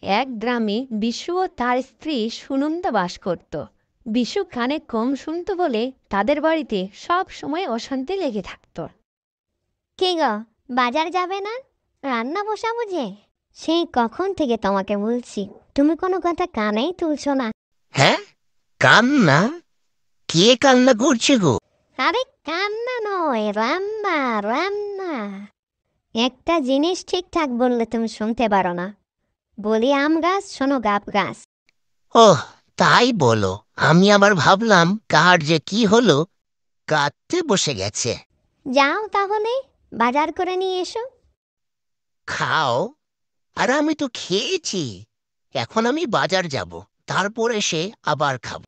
এক গ্রামে বিশু ও তার স্ত্রী সুনন্দা বাস করত। বিশু কানে কম শুনত বলে তাদের বাড়িতে সব সময় অশান্তি লেগে থাকত। কে গো, বাজার যাবে না? রান্না বসাবো যে। সেই কখন থেকে তোমাকে বলছি, তুমি কোনো কথা কানেই তুলছো না। হ্যাঁ, কান্না? কে কান্না করছে গো? আরে কান্না নয়, রান্না রান্না। একটা জিনিস ঠিকঠাক বললে তুমি শুনতে পারো না। বলি আম গাছ, শোনো গাব গাছ। ওহ, তাই বলো। আমি আবার ভাবলাম কার যে কি হলো, কাঁদতে বসে গেছে। যাও তাহলে, বাজার করে নিয়ে এসো। খাও। আর আমি তো খেয়েছি। এখন আমি বাজার যাব, তারপর এসে আবার খাবো।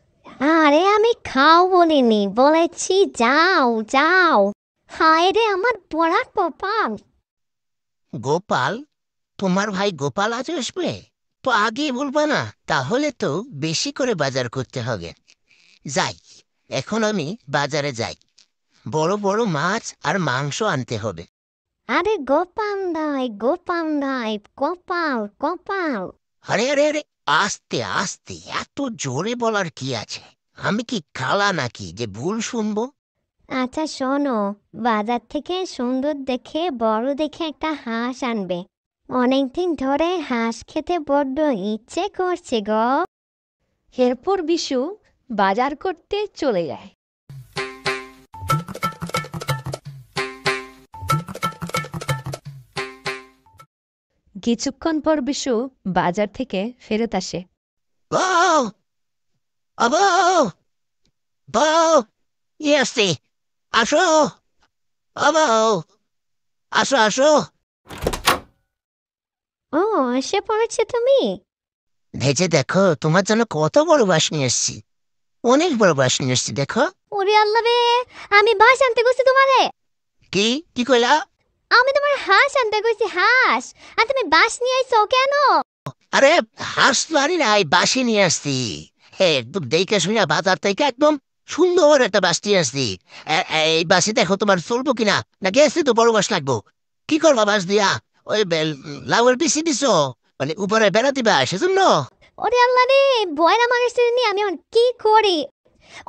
আরে আমি খাও বলিনি, বলেছি যাও যাও। হায় রে আমার পড়া কপাল। গোপাল? তোমার ভাই গোপাল আজ আসবে? তো আগে বলবা না, তাহলে তো বেশি করে বাজার করতে হবে। যাই, এখন আমি বাজারে যাই। বড় বড় মাছ আর মাংস আনতে হবে। আরে গোপাল নয়, গোপাল নয়, কপাল কপাল। আরে আরে আরে, আস্তে আস্তে, এত জোরে বলার কি আছে? আমি কি কালা নাকি যে ভুল শুনবো? আচ্ছা শোনো, বাজার থেকে সুন্দর দেখে বড় দেখে একটা হাঁস আনবে। অনেকদিন ধরে হাঁস খেতে বড্ড ইচ্ছে করছে গো। এরপর বিশু বাজার করতে চলে যায়। কিছুক্ষণ পর বিশু বাজার থেকে ফেরত আসে। বউ! বউ! বউ! আসছে, আসো! বউ! আসো আসো! ও, এসে পড়েছে তুমি? ভেজে দেখো, তোমার জন্য কত বড় বাস নিয়ে এসছি। অনেক বড় বাস নিয়ে এসছি, দেখো। ওরে আল্লাহ রে, আমি বাস আনতে গেছি তোমারে। কি কি কইলা? আমি তোমার হাঁস আনতে গেছি, হাঁস। আর তুমি বাস নিয়ে আইছো কেন? আরে, হাঁস তো আনি নাই, বাসি নিয়ে আসছি। হ্যাঁ, একদম দেখে শুনে বাজার থেকে একদম সুন্দর একটা বাস নিয়ে আসছি। এই বাসে দেখো তোমার চলবো কিনা, না গেছে তো বড় বাস লাগবো। কি করবা বাস দিয়া? ওই লাউয়ের বেশি দিছো, মানে উপরে বেড়া দিবা সেজন্য। ওরে আল্লাহ রে, বয়রা মানুষের নিয়ে আমি এখন কি করি?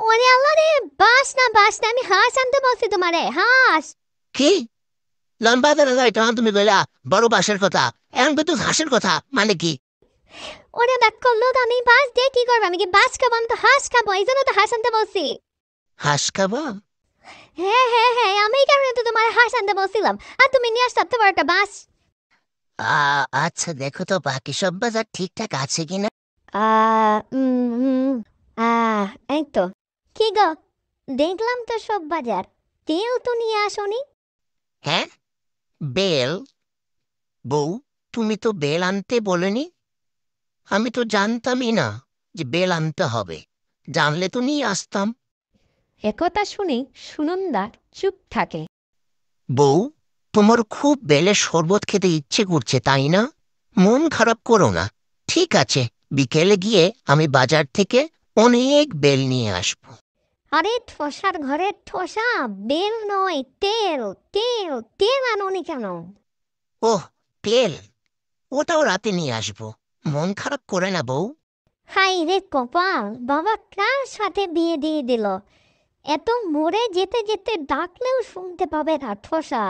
ওরে আল্লাহ রে, বাস না বাস না, আমি হাঁস আনতে বলছি তোমারে, হাঁস। কি লম্বা দাঁড়া যায় তখন তুমি কইলা বড় বাসের কথা, এখন কিন্তু হাঁসের কথা, মানে কি? ওরে ব্যাক করলো তো, আমি বাস দিয়ে কি করবো? আমি কি বাস খাবো? আমি তো হাঁস খাবো, এই জন্য তো হাঁস আনতে বলছি। হাঁস খাবা? হ্যাঁ হ্যাঁ হ্যাঁ, আমি এই কারণে তো তোমার হাঁস আনতে বলছিলাম। আর তুমি নিয়ে আসতে এত বড় একটা বাস। আচ্ছা, দেখো তো বাকি সব বাজার ঠিকঠাক আছে কিনা। আ উম উম, আ এই তো। কি গো, দেখলাম তো সব বাজার। তেল তো নিয়ে আসোনি। হ্যাঁ, বেল? বউ, তুমি তো বেল আনতে বলনি। আমি তো জানতামই না যে বেল আনতে হবে। জানলে তো নিয়ে আসতাম। একথা শুনে সুনন্দা চুপ থাকে। বউ, তোমার খুব বেলের শরবত খেতে ইচ্ছে করছে, তাই না? মন খারাপ করো না। ঠিক আছে, বিকেলে গিয়ে আমি বাজার থেকে অনেক বেল নিয়ে আসবো। আরে ঠোসার ঘরে ঠোসা, বেল নয়, তেল। তেল তেল আনোনি কেন? ওহ, তেল? ওটাও রাতে নিয়ে আসবো। মন খারাপ করে না বউ। হাই রে কপাল, বাবা কার সাথে বিয়ে দিয়ে দিল? এত মরে যেতে যেতে ডাকলেও শুনতে পাবে না ঠোসা।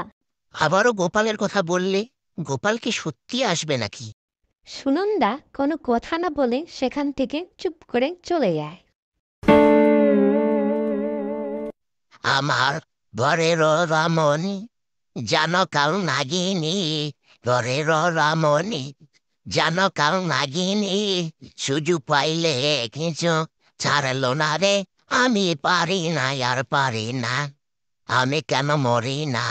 আবারও গোপালের কথা বললে? গোপাল কি সত্যি আসবে নাকি? সুনন্দা কোনো কথা না বলে সেখান থেকে চুপ করে চলে যায়। আমার ঘরের রমণী, জানো কাল নাগিনী, ঘরের রমণী, জানো কাল নাগিনী, সুযোগ পাইলে কিছু ছাড়লো না রে। আমি পারি না, আর পারি না, আমি কেন মরি না।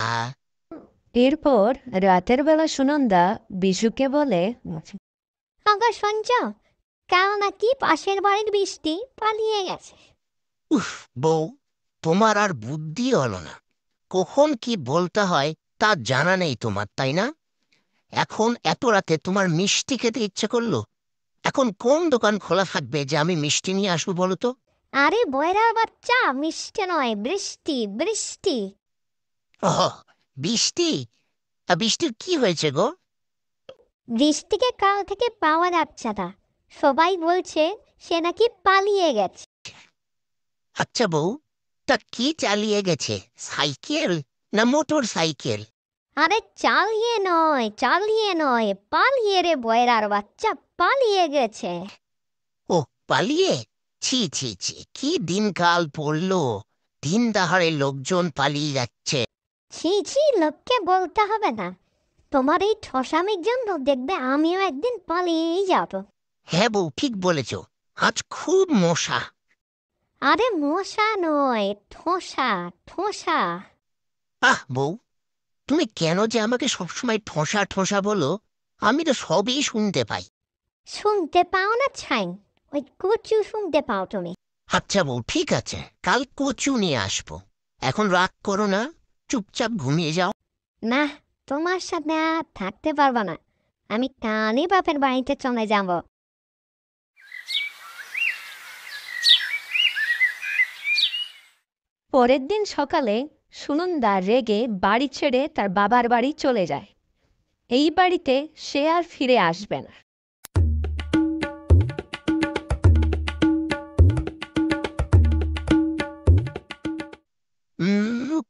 এরপর রাতের বেলা সুনন্দা বিশুকে বলে, আগা সঞ্চ, কাল নাকি পাশের বাড়ির বৃষ্টি পালিয়ে গেছে। উফ, বউ, তোমার আর বুদ্ধি হলো না। কখন কি বলতে হয় তা জানা নেই তোমার, তাই না? এখন এত রাতে তোমার মিষ্টি খেতে ইচ্ছে করলো? এখন কোন দোকান খোলা থাকবে যে আমি মিষ্টি নিয়ে আসবো বলো তো? আরে বয়রার বাচ্চা, মিষ্টি নয়, বৃষ্টি বৃষ্টি। ওহ, বৃষ্টি? বৃষ্টির কি হয়েছে গো? দৃষ্টিকে কাল থেকে পাওয়া যাচ্ছে না, সবাই বলছে সে নাকি পালিয়ে গেছে। আচ্ছা বউ, তা কি চালিয়ে গেছে? সাইকেল না মোটর সাইকেল? আরে চালিয়ে নয়, পালিয়ে রে বয়রার বাচ্চা, পালিয়ে গেছে। ও, পালিয়ে? ছি ছি ছি, কি দিনকাল পড়লো! দিন দাহাড়ে লোকজন পালিয়ে যাচ্ছে। ছি ছি, লোককে বলতে হবে না, তোমার এই ঠসামির জন্য দেখবে আমিও একদিন পালিয়েই যাব। হ্যাঁ বউ, ঠিক বলেছ। আজ খুব মশা। আরে মশা নয়, ঠোসা ঠোসা। বউ, তুমি কেন যে আমাকে সবসময় ঠোসা ঠোসা বলো? আমি তো সবই শুনতে পাই। শুনতে পাও না ছাই, ওই কচু শুনতে পাও তুমি। আচ্ছা বউ, ঠিক আছে, কাল কচু নিয়ে আসবো। এখন রাগ করো না, চুপচাপ ঘুমিয়ে যাও। না, তোমার সাথে আর থাকতে পারবো না, আমি কালই বাপের বাড়িতে চলে যাব। পরের দিন সকালে সুনন্দা রেগে বাড়ি ছেড়ে তার বাবার বাড়ি চলে যায়। এই বাড়িতে সে আর ফিরে আসবে না।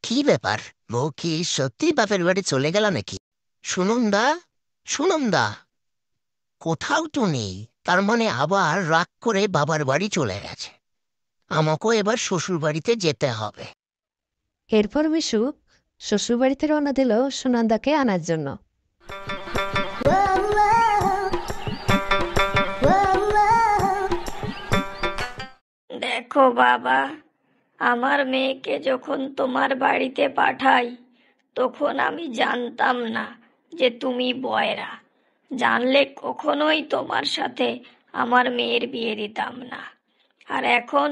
কি ব্যাপার? বউ কি সত্যি বাপের বাড়ি চলে গেল নাকি? সুনন্দা, সুনন্দা, কোথাও তো নেই। তার মানে আবার রাগ করে বাবার বাড়ি চলে গেছে। আমাকেও এবার শ্বশুর বাড়িতে যেতে হবে। এরপর মিশু শ্বশুরবাড়িতে রওনা দিল সুনন্দাকে আনার জন্য। দেখো বাবা, আমার মেয়েকে যখন তোমার বাড়িতে পাঠাই তখন আমি জানতাম না যে তুমি বয়রা। জানলে কখনোই তোমার সাথে আমার মেয়ের বিয়ে দিতাম না। আর এখন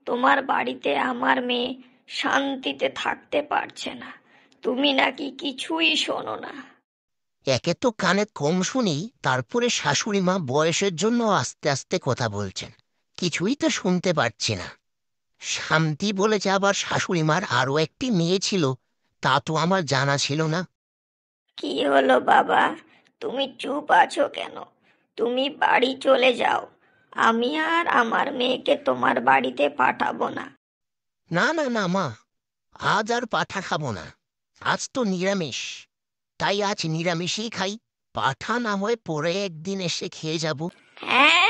তোমার বাড়িতে আমার মেয়ে শান্তিতে থাকতে পারছে না, তুমি নাকি কিছুই শোনো না। একে তো কানে কম শুনি, তারপরে শাশুড়ি মা বয়সের জন্য আস্তে আস্তে কথা বলছেন, কিছুই তো শুনতে পারছি না। শান্তি বলেছে আবার শাশুড়ি মার আরও একটি মেয়ে ছিল, তা তো আমার জানা ছিল না। কি হলো বাবা, তুমি চুপ আছো কেন? তুমি বাড়ি চলে যাও, আমি আর আমার মেয়েকে তোমার বাড়িতে পাঠাবো না। না না না মা, আজ আর পাঠা খাবো না। আজ তো নিরামিষ, তাই আজ নিরামিষই খাই। পাঠা না হয় পরে একদিন এসে খেয়ে যাব। হ্যাঁ,